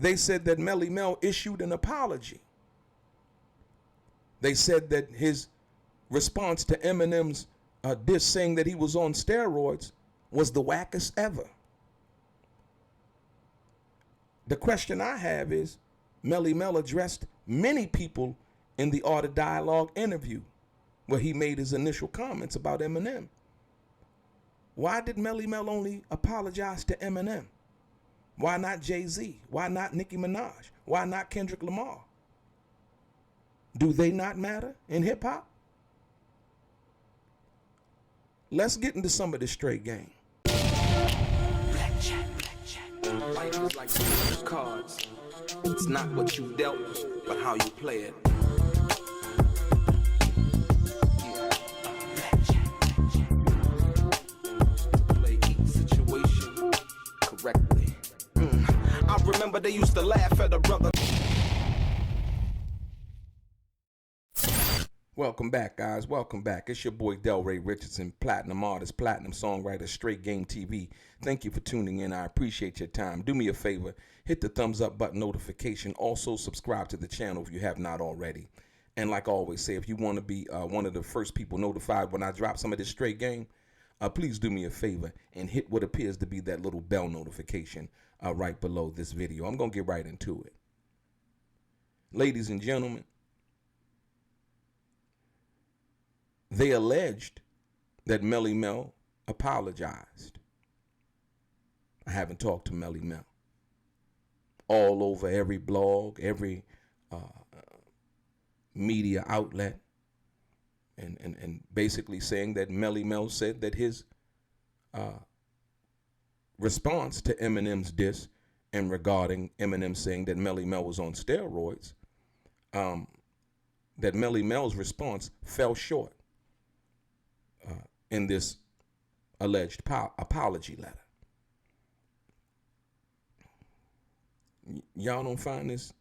they said that Melle Mel issued an apology. They said that his response to Eminem's diss saying that he was on steroids was the wackest ever. The question I have is, Melle Mel addressed many people in the Art of Dialogue interview where he made his initial comments about Eminem. Why did Melle Mel only apologize to Eminem? Why not Jay-Z? Why not Nicki Minaj? Why not Kendrick Lamar? Do they not matter in hip hop? Let's get into some of this straight game. Blackjack. Life is like those cards. It's not what you dealt, but how you play it. Play each situation correctly. I remember they used to laugh at a brother. Welcome back, guys. Welcome back. It's your boy DELRAY Richardson, platinum artist, platinum songwriter, Straight Game TV. Thank you for tuning in. I appreciate your time. Do me a favor, hit the thumbs up button notification. Also, subscribe to the channel if you have not already. And like I always say, if you want to be one of the first people notified when I drop some of this straight game, please do me a favor and hit what appears to be that little bell notification right below this video. I'm going to get right into it. Ladies and gentlemen, they alleged that Melle Mel apologized. I haven't talked to Melle Mel. All over every blog, every media outlet, and basically saying that Melle Mel said that his response to Eminem's diss and regarding Eminem saying that Melle Mel was on steroids, that Melle Mel's response fell short in this alleged apology letter. Y'all don't find this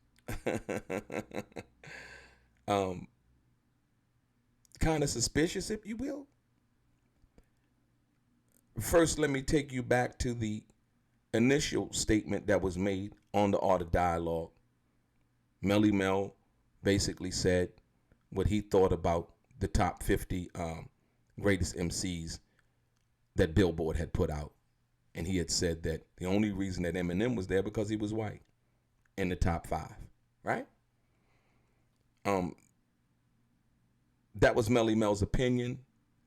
kind of suspicious, if you will? First, let me take you back to the initial statement that was made on the Art of Dialogue. Melle Mel basically said what he thought about the top 50 greatest MCs that Billboard had put out. And he had said that the only reason that Eminem was there because he was white in the top 5, right? That was Melle Mel's opinion,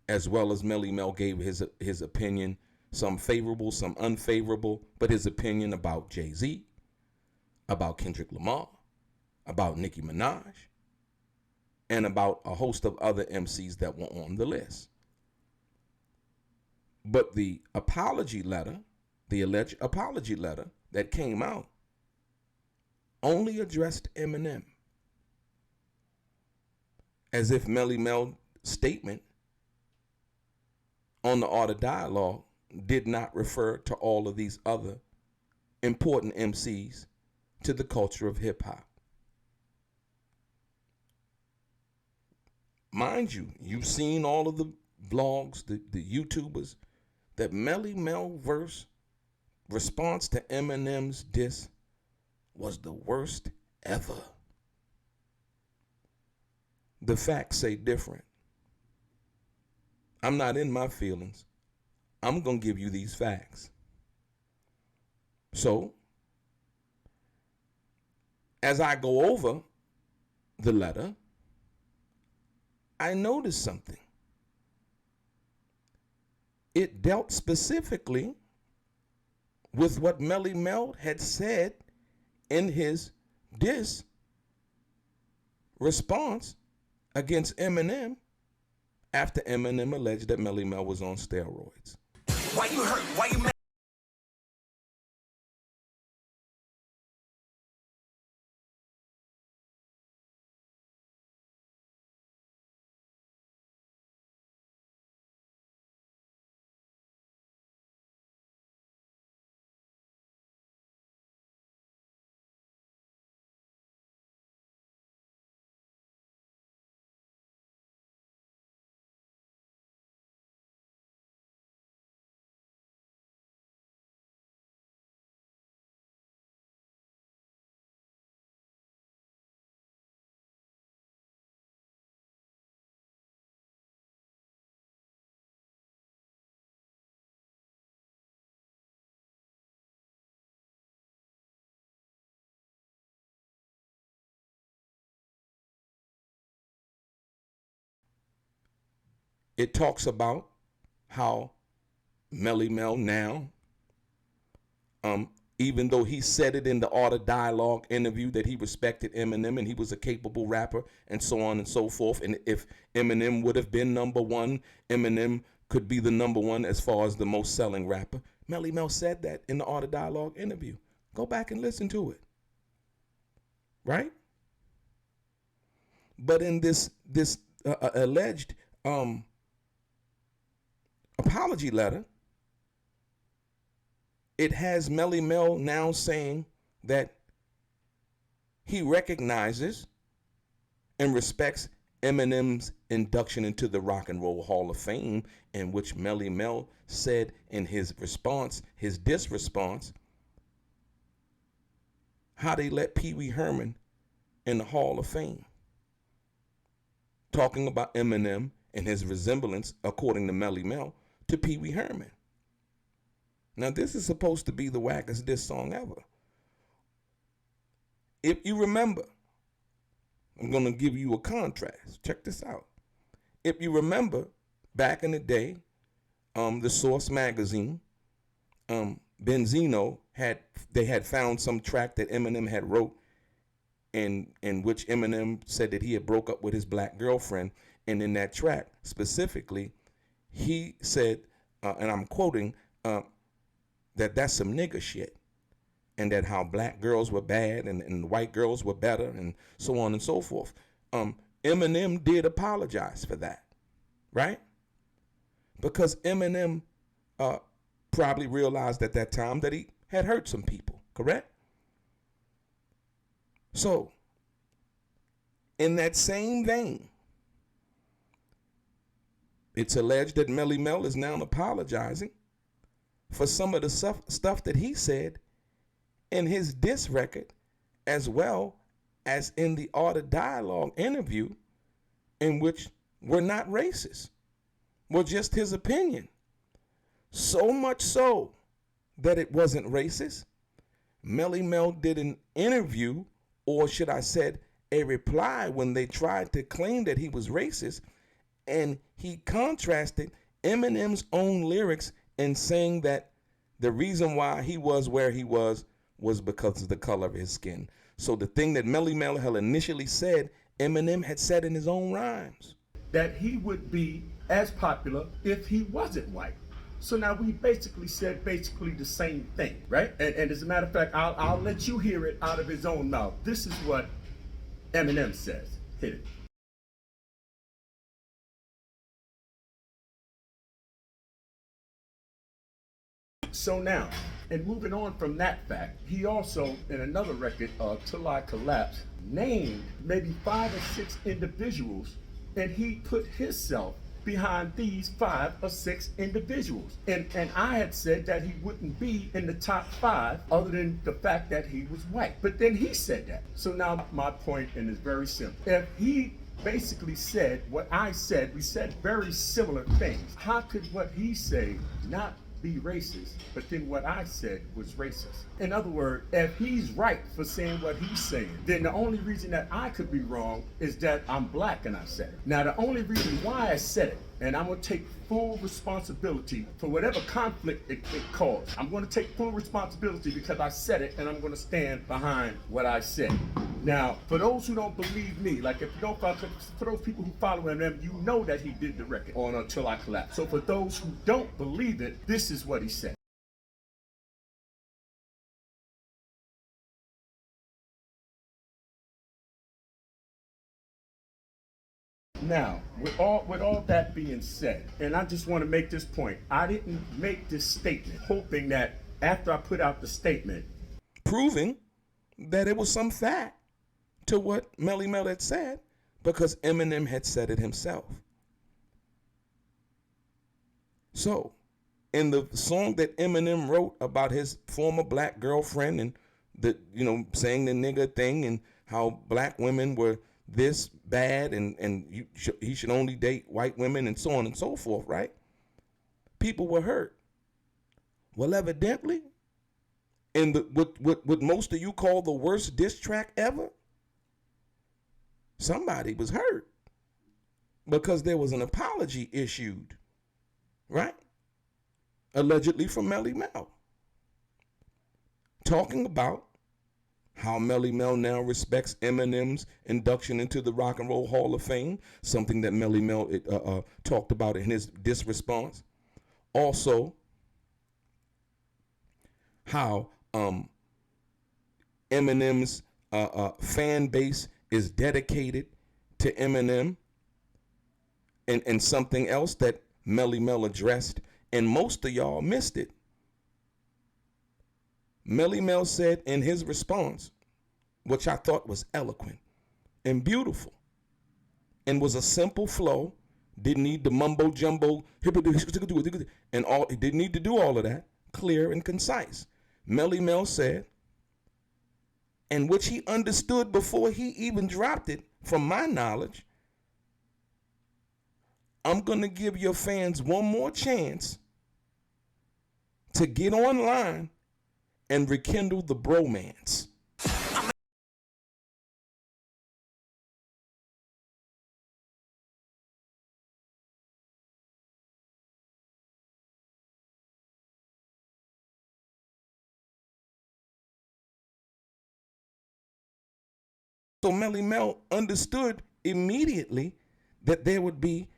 as well as Melle Mel gave his opinion, some favorable, some unfavorable, but his opinion about Jay-Z, about Kendrick Lamar, about Nicki Minaj, and about a host of other MCs that were on the list. But the apology letter, the alleged apology letter that came out, only addressed Eminem, as if Melle Mel's statement on the Art of Dialogue did not refer to all of these other important MCs to the culture of hip hop. Mind you, you've seen all of the blogs, the YouTubers, that Melle Mel response to Eminem's diss was the worst ever. The facts say different. I'm not in my feelings. I'm going to give you these facts. So, as I go over the letter, I noticed something. It dealt specifically with what Melle Mel had said in his diss response against Eminem after Eminem alleged that Melle Mel was on steroids. Why you hurt? Why you mad? it talks about how Melle Mel now, even though he said it in the Art of Dialogue interview that he respected Eminem and he was a capable rapper and so on and so forth. And if Eminem would have been number one, Eminem could be the number one as far as the most selling rapper. Melle Mel said that in the Art of Dialogue interview. Go back and listen to it. Right? But in this alleged apology letter, it has Melle Mel now saying that he recognizes and respects Eminem's induction into the Rock and Roll Hall of Fame, in which Melle Mel said in his response, his diss response, how they let Pee Wee Herman in the Hall of Fame. Talking about Eminem and his resemblance, according to Melle Mel, to Pee Wee Herman. Now, this is supposed to be the wackest diss song ever. If you remember, I'm going to give you a contrast. Check this out. If you remember, back in the day, the Source magazine, Benzino had found some track that Eminem had wrote in which Eminem said that he had broke up with his black girlfriend. And in that track, specifically, he said, and I'm quoting, that's some nigga shit. And that how black girls were bad and white girls were better and so on and so forth. Eminem did apologize for that, right? Because Eminem probably realized at that time that he had hurt some people, correct? So, in that same vein, it's alleged that Melle Mel is now apologizing for some of the stuff that he said in his diss record, as well as in the Art of Dialogue interview, in which were not racist, were just his opinion. So much so that it wasn't racist. Melle Mel did an interview, or should I said a reply, when they tried to claim that he was racist, and he contrasted Eminem's own lyrics in saying that the reason why he was where he was because of the color of his skin. So the thing that Melle Mel had initially said, Eminem had said in his own rhymes. That he would be as popular if he wasn't white. So now we basically said the same thing, right? And as a matter of fact, I'll let you hear it out of his own mouth. This is what Eminem says. Hit it. So now, and moving on from that fact, he also, in another record, Till I Collapse, named maybe 5 or 6 individuals, and he put himself behind these 5 or 6 individuals. And I had said that he wouldn't be in the top 5 other than the fact that he was white. But then he said that. So now my point, and it's very simple. If he basically said what I said, we said very similar things. How could what he say not be racist, but then what I said was racist? In other words, if he's right for saying what he's saying, then the only reason that I could be wrong is that I'm black and I said it. Now, the only reason why I said it, and I'm gonna take full responsibility for whatever conflict it caused. I'm gonna take full responsibility because I said it, and I'm gonna stand behind what I said. Now, for those who don't believe me, like if you don't, for those people who follow him, you know that he did the record on Until I Collapse. So for those who don't believe it, this is what he said. Now, with all that being said, and I just want to make this point, I didn't make this statement hoping that after I put out the statement, proving that it was some fact to what Melle Mel had said, because Eminem had said it himself. So, in the song that Eminem wrote about his former black girlfriend and the, saying the nigga thing and how black women were this bad and he should only date white women and so on and so forth, right? People were hurt. Well, evidently, in what most of you call the worst diss track ever, somebody was hurt. because there was an apology issued, right? Allegedly from Melle Mel, talking about how Melle Mel now respects Eminem's induction into the Rock and Roll Hall of Fame, something that Melle Mel talked about in his diss response. Also, how Eminem's fan base is dedicated to Eminem, and something else that Melle Mel addressed, and most of y'all missed it. Melle Mel said in his response, which I thought was eloquent and beautiful, and was a simple flow, didn't need the mumbo jumbo, and all. It didn't need to do all of that. Clear and concise. Melle Mel said, and which he understood before he even dropped it, from my knowledge, I'm going to give your fans one more chance to get online and rekindle the bromance. So Melle Mel understood immediately that there would be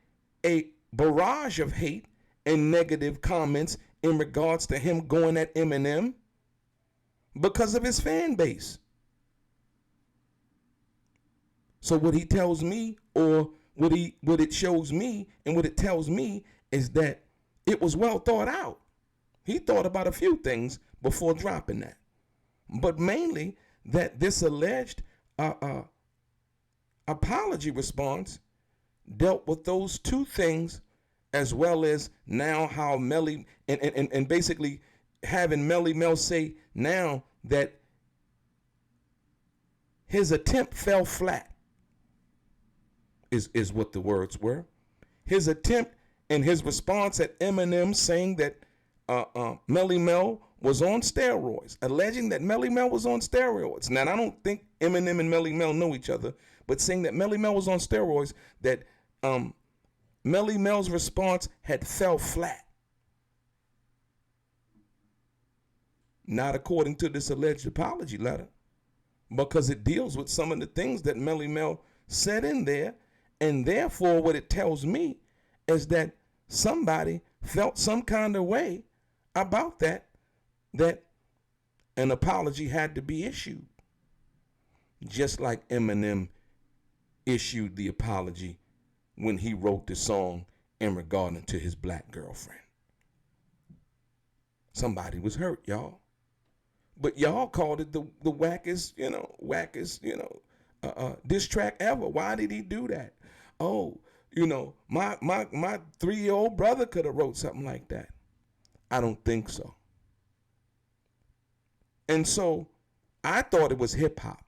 a barrage of hate and negative comments in regards to him going at Eminem because of his fan base. So what he tells me, or what it shows me and what it tells me, is that it was well thought out. He thought about a few things before dropping that, but mainly that this alleged apology response dealt with those two things, as well as now how Melle and basically having Melle Mel say now that his attempt fell flat is what the words were. His attempt and his response at Eminem saying that Melle Mel was on steroids, alleging that Melle Mel was on steroids. Now, I don't think Eminem and Melle Mel know each other, but saying that Melle Mel was on steroids, that Melle Mel's response had fell flat. Not according to this alleged apology letter, because it deals with some of the things that Melle Mel said in there, and therefore what it tells me is that somebody felt some kind of way about that an apology had to be issued, just like Eminem issued the apology when he wrote the song in regarding to his black girlfriend. Somebody was hurt, y'all. But y'all called it the wackest diss track ever. Why did he do that? Oh, my 3-year-old brother could have wrote something like that. I don't think so. And so I thought it was hip hop.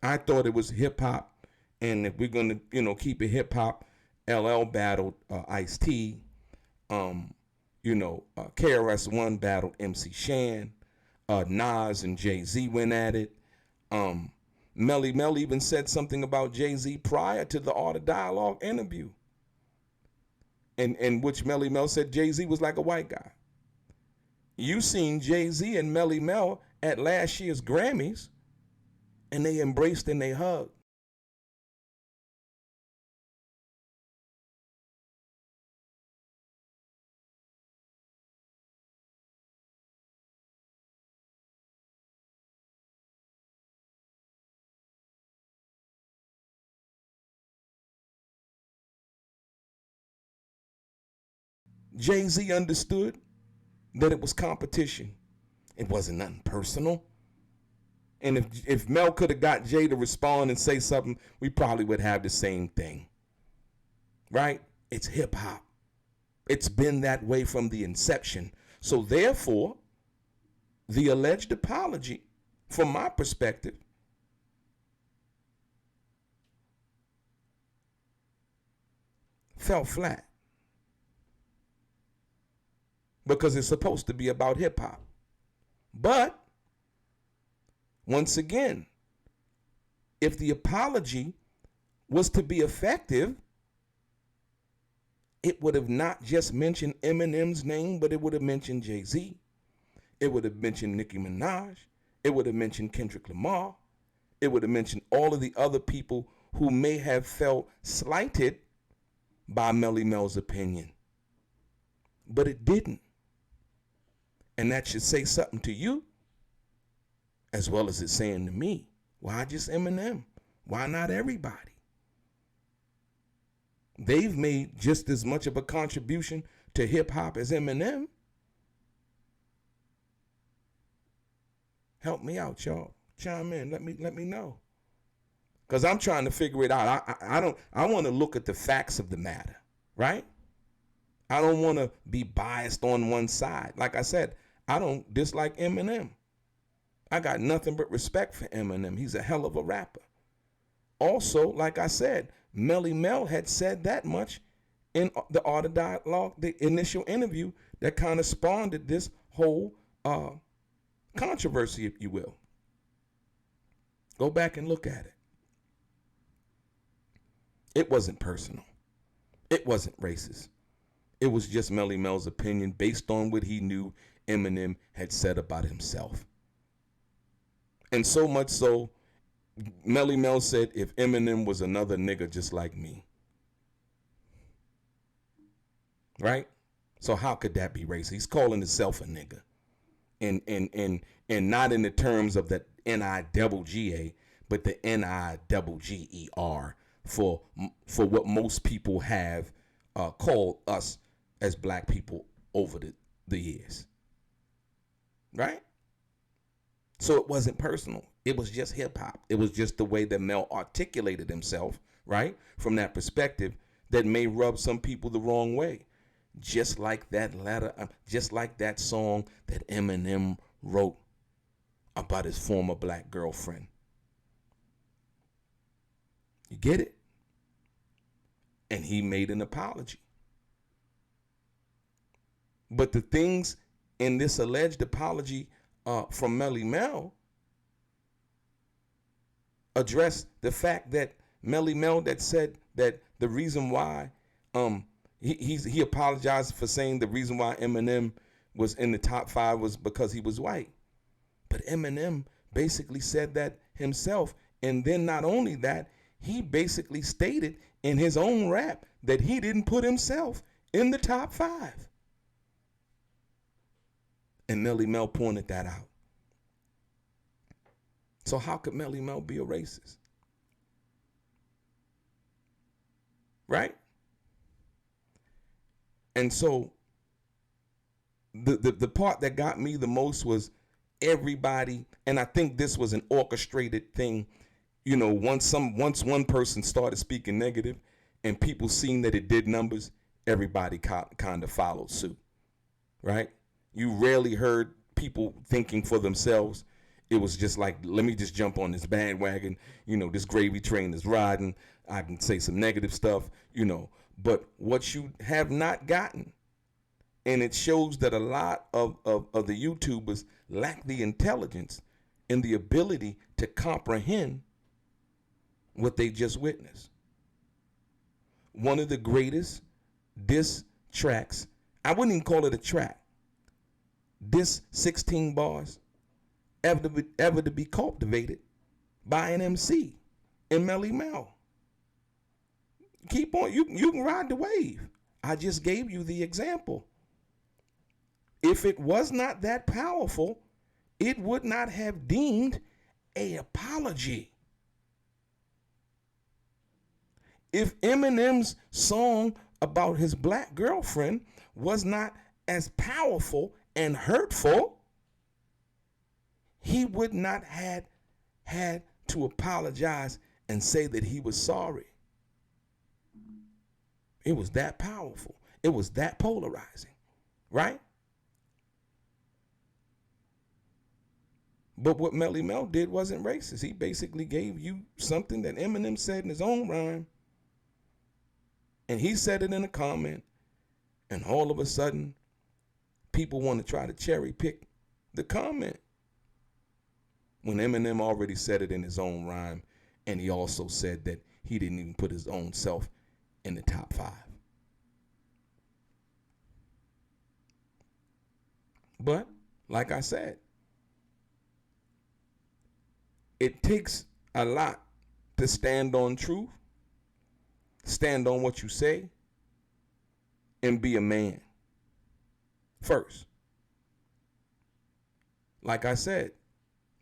I thought it was hip hop, and if we're gonna keep it hip hop, LL battled Ice-T. KRS-One battled MC Shan. Nas and Jay-Z went at it. Melle Mel even said something about Jay-Z prior to the Art of Dialogue interview, in which Melle Mel said Jay-Z was like a white guy. You seen Jay-Z and Melle Mel at last year's Grammys, and they embraced and they hugged. Jay-Z understood that it was competition. It wasn't nothing personal. And if Mel could have got Jay to respond and say something, we probably would have the same thing. Right? It's hip hop. It's been that way from the inception. So therefore, the alleged apology, from my perspective, fell flat. Because it's supposed to be about hip hop. But once again, if the apology was to be effective, it would have not just mentioned Eminem's name, but it would have mentioned Jay-Z. It would have mentioned Nicki Minaj. It would have mentioned Kendrick Lamar. It would have mentioned all of the other people who may have felt slighted by Melle Mel's opinion. But it didn't. And that should say something to you, as well as it's saying to me. Why just Eminem? Why not everybody? They've made just as much of a contribution to hip hop as Eminem. Help me out, y'all. Chime in. Let me know. Because I'm trying to figure it out. I want to look at the facts of the matter, right? I don't want to be biased on one side. Like I said, I don't dislike Eminem. I got nothing but respect for Eminem. He's a hell of a rapper. Also, like I said, Melle Mel had said that much in the Art of Dialogue, the initial interview that kind of spawned this whole controversy, if you will. Go back and look at it. It wasn't personal. It wasn't racist. It was just Melle Mel's opinion based on what he knew Eminem had said about himself. And so much so, Melle Mel said, if Eminem was another nigga just like me. Right? So how could that be racist? He's calling himself a nigga. And not in the terms of the N-I-double-G-A, but the N-I-double-G-E-R for what most people have called us as black people over the years. Right? So it wasn't personal. It was just hip hop. It was just the way that Mel articulated himself, right? From that perspective that may rub some people the wrong way. Just like that letter, just like that song that Eminem wrote about his former black girlfriend. You get it? And he made an apology. But the things in this alleged apology from Melle Mel address the fact that Melle Mel that said that the reason why he apologized for saying the reason why Eminem was in the top 5 was because he was white. But Eminem basically said that himself. And then not only that, he basically stated in his own rap that he didn't put himself in the top 5. And Melle Mel pointed that out. So how could Melle Mel be a racist? Right? And so the part that got me the most was everybody, and I think this was an orchestrated thing. You know, once one person started speaking negative and people seen that it did numbers, everybody kind of followed suit. Right? You rarely heard people thinking for themselves. It was just like, let me just jump on this bandwagon. You know, this gravy train is riding. I can say some negative stuff, you know. But what you have not gotten, and it shows that a lot of the YouTubers lack the intelligence and the ability to comprehend what they just witnessed. One of the greatest diss tracks, I wouldn't even call it a track, diss 16 bars ever to be cultivated by an MC in Melle Mel. Keep on, you can ride the wave. I just gave you the example. If it was not that powerful, it would not have deemed an apology. If Eminem's song about his black girlfriend was not as powerful and hurtful, he would not have had to apologize and say that he was sorry. It was that powerful. It was that polarizing, right? But what Melle Mel did wasn't racist. He basically gave you something that Eminem said in his own rhyme, and he said it in a comment, and all of a sudden, people want to try to cherry pick the comment when Eminem already said it in his own rhyme, and he also said that he didn't even put his own self in the top 5. But like I said, it takes a lot to stand on truth, stand on what you say, and be a man first. Like I said,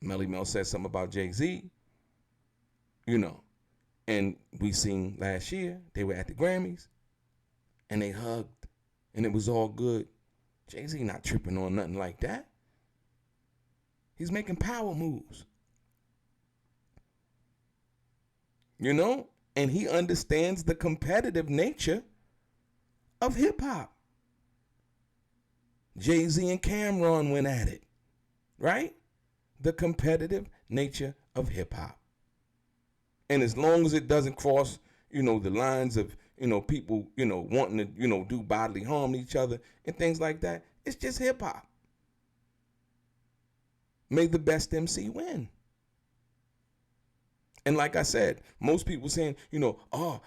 Melle Mel said something about Jay-Z, and we seen last year, they were at the Grammys, and they hugged, and it was all good. Jay-Z not tripping on nothing like that. He's making power moves. And he understands the competitive nature of hip-hop. Jay-Z and Cameron went at it, right? The competitive nature of hip-hop. And as long as it doesn't cross, the lines of, people, wanting to, do bodily harm to each other and things like that, it's just hip-hop. May the best MC win. And like I said, most people saying, Mel,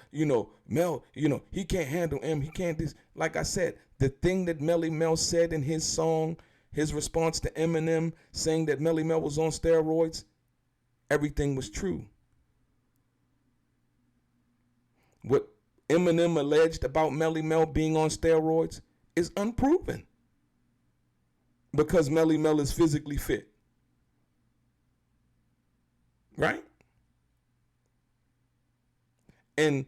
he can't handle M, he can't this. Like I said, the thing that Melle Mel said in his song, his response to Eminem saying that Melle Mel was on steroids, everything was true. What Eminem alleged about Melle Mel being on steroids is unproven because Melle Mel is physically fit. Right? And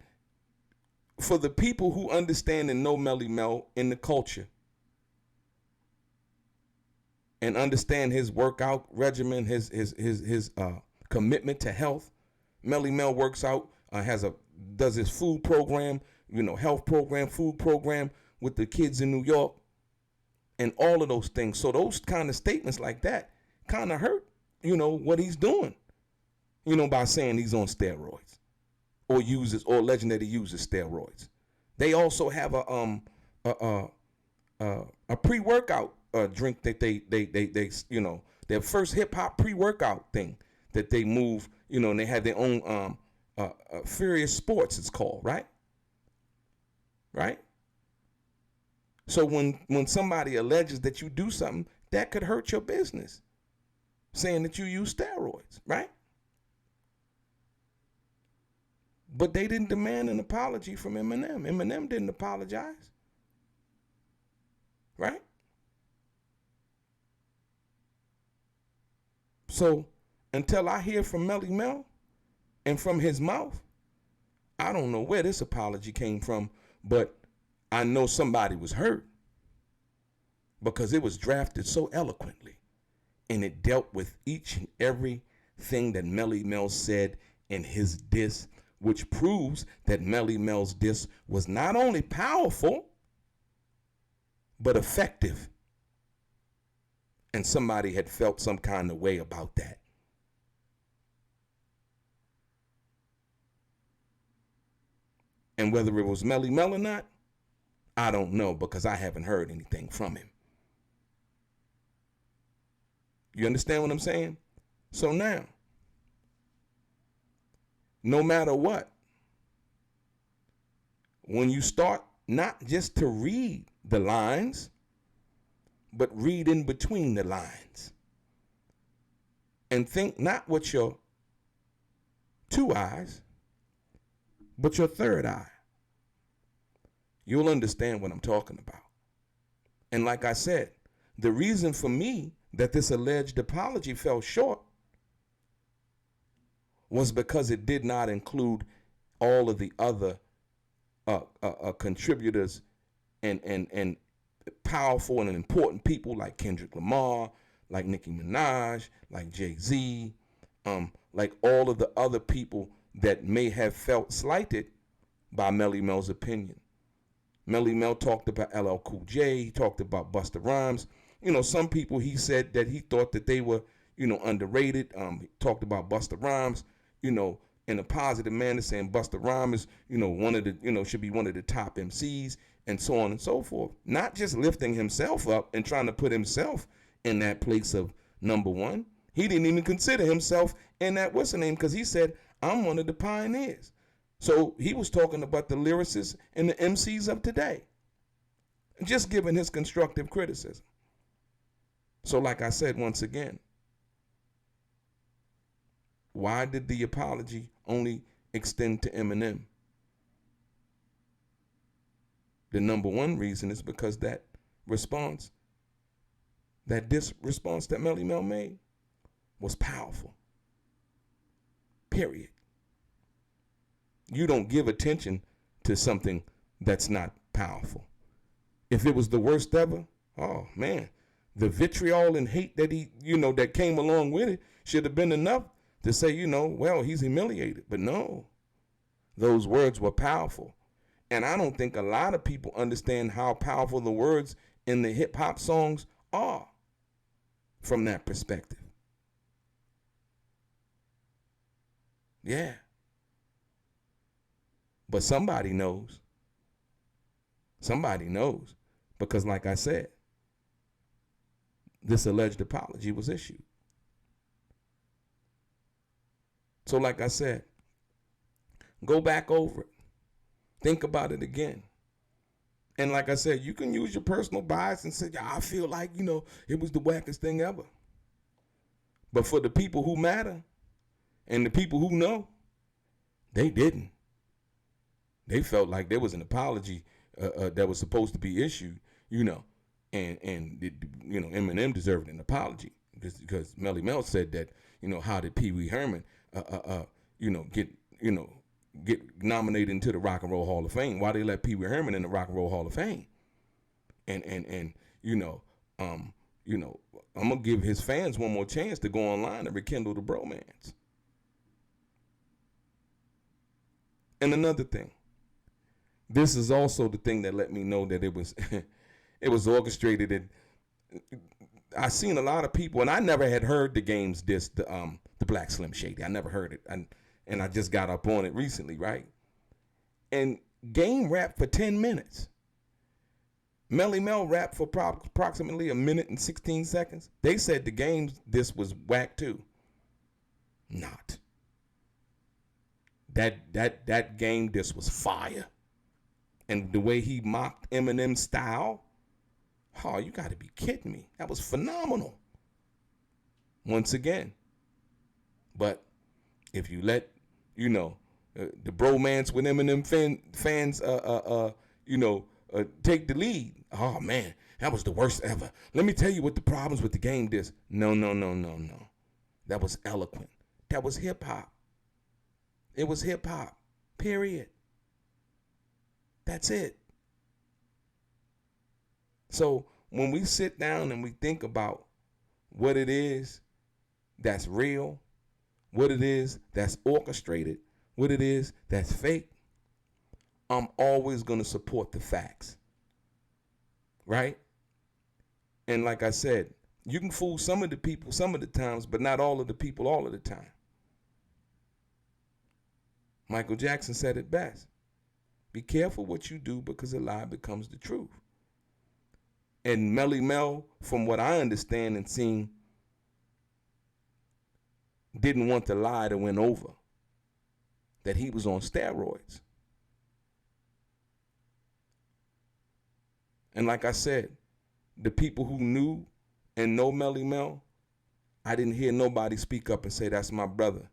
for the people who understand and know Melle Mel in the culture and understand his workout regimen, his commitment to health, Melle Mel works out, does his food program, health program, food program with the kids in New York, and all of those things. So those kind of statements like that kind of hurt, what he's doing, by saying he's on steroids or alleging that he uses steroids. They also have a pre-workout drink that they their first hip hop pre-workout thing that they move, and they have their own Furious Sports, it's called, right? Right? So when somebody alleges that you do something, that could hurt your business, saying that you use steroids, right? But they didn't demand an apology from Eminem. Eminem didn't apologize, right? So until I hear from Melle Mel and from his mouth, I don't know where this apology came from, but I know somebody was hurt because it was drafted so eloquently and it dealt with each and every thing that Melle Mel said in his diss, which proves that Melle Mel's diss was not only powerful, but effective. And somebody had felt some kind of way about that. And whether it was Melle Mel or not, I don't know because I haven't heard anything from him. You understand what I'm saying? So now, no matter what, when you start not just to read the lines, but read in between the lines and think not with your two eyes, but your third eye, you'll understand what I'm talking about. And like I said, the reason for me that this alleged apology fell short was because it did not include all of the other contributors and powerful and important people like Kendrick Lamar, like Nicki Minaj, like Jay-Z, like all of the other people that may have felt slighted by Melle Mel's opinion. Melle Mel talked about LL Cool J. He talked about Busta Rhymes. Some people, he said that he thought that they were, underrated. He talked about Busta Rhymes, in a positive manner, saying Busta Rhymes is, one of the, should be one of the top MCs and so on and so forth. Not just lifting himself up and trying to put himself in that place of number one. He didn't even consider himself in that what's the name because he said, I'm one of the pioneers. So he was talking about the lyricists and the MCs of today, just giving his constructive criticism. So like I said, once again, why did the apology only extend to Eminem? The number one reason is because that response, that response that Melle Mel made was powerful. Period. You don't give attention to something that's not powerful. If it was the worst ever, oh man, the vitriol and hate that that came along with it should have been enough to say, well, he's humiliated. But no, those words were powerful. And I don't think a lot of people understand how powerful the words in the hip hop songs are from that perspective. Yeah. But somebody knows. Somebody knows. Because like I said, this alleged apology was issued. So like I said, go back over it. Think about it again. And like I said, you can use your personal bias and say, I feel like, it was the wackest thing ever. But for the people who matter and the people who know, they didn't. They felt like there was an apology that was supposed to be issued, and Eminem deserved an apology because Melle Mel said that, how did Pee Wee Herman, get nominated into the Rock and Roll Hall of Fame? Why they let Pee Wee Herman in the Rock and Roll Hall of Fame? And I'm gonna give his fans one more chance to go online and rekindle the bromance. And another thing, this is also the thing that let me know that it was it was orchestrated. And I seen a lot of people, and I never had heard the Game's diss the Black Slim Shady. I never heard it, and I just got up on it recently, right? And Game rapped for 10 minutes. Melle Mel rapped for approximately 1 minute and 16 seconds. They said the Game's diss was whack too. Not. That Game diss was fire. And the way he mocked Eminem's style, oh, you got to be kidding me. That was phenomenal. Once again. But if you let, the bromance with Eminem fans, take the lead, oh man, that was the worst ever. Let me tell you what the problems with the Game diss. No. That was eloquent. That was hip hop. It was hip hop. Period. That's it. So when we sit down and we think about what it is that's real, what it is that's orchestrated, what it is that's fake, I'm always going to support the facts. Right? And like I said, you can fool some of the people some of the times, but not all of the people all of the time. Michael Jackson said it best. Be careful what you do because a lie becomes the truth. And Melle Mel, from what I understand and seen, didn't want the lie to win over, that he was on steroids. And like I said, the people who knew and know Melle Mel, I didn't hear nobody speak up and say, that's my brother.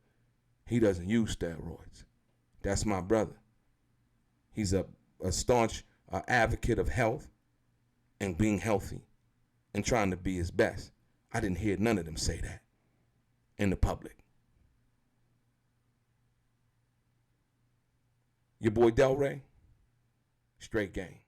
He doesn't use steroids. That's my brother. He's a staunch advocate of health and being healthy and trying to be his best. I didn't hear none of them say that in the public. Your boy DELRAY, straight game.